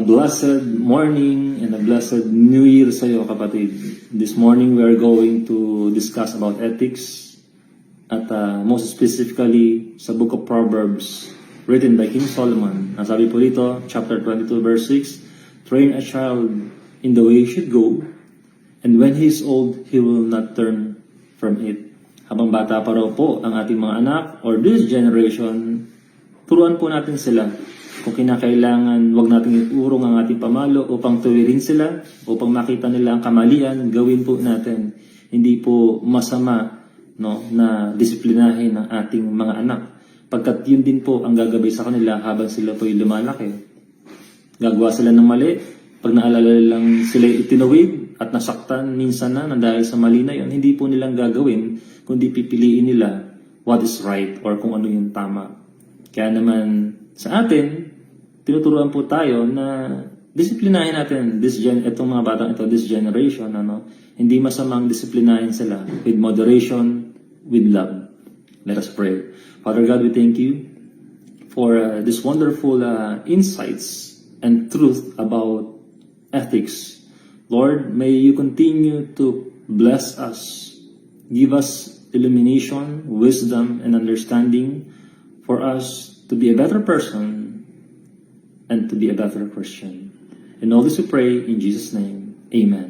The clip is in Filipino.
blessed morning and a blessed New Year sa iyo, kapatid. This morning we are going to discuss about ethics at most specifically sa Book of Proverbs written by King Solomon. Ang sabi po dito, chapter 22 verse 6, train a child in the way he should go, and when he is old, he will not turn from it. Habang bata pa raw po ang ating mga anak or this generation, turuan po natin sila. Kung kinakailangan, wag natin iturong ang ating pamalo upang tuwirin sila, upang makita nila ang kamalian, gawin po natin. Hindi po masama, no, na disiplinahin ang ating mga anak. Pagkat yun din po ang gagabay sa kanila habang sila po'y lumalaki. Gagawa sila ng mali, pag naalala lang sila itinawid at nasaktan minsan na dahil sa mali na yun, hindi po nilang gagawin, kundi pipiliin nila what is right or kung ano yung tama. Kaya naman sa atin, tinuturuan po tayo na disiplinahin natin itong mga batang ito, this generation, hindi masamang disiplinahin sila with moderation, with love. Let us pray. Father God, we thank you for this wonderful insights and truth about ethics. Lord, may you continue to bless us, give us illumination, wisdom, and understanding for us to be a better person and to be a better Christian. And all this we pray in Jesus' name. Amen.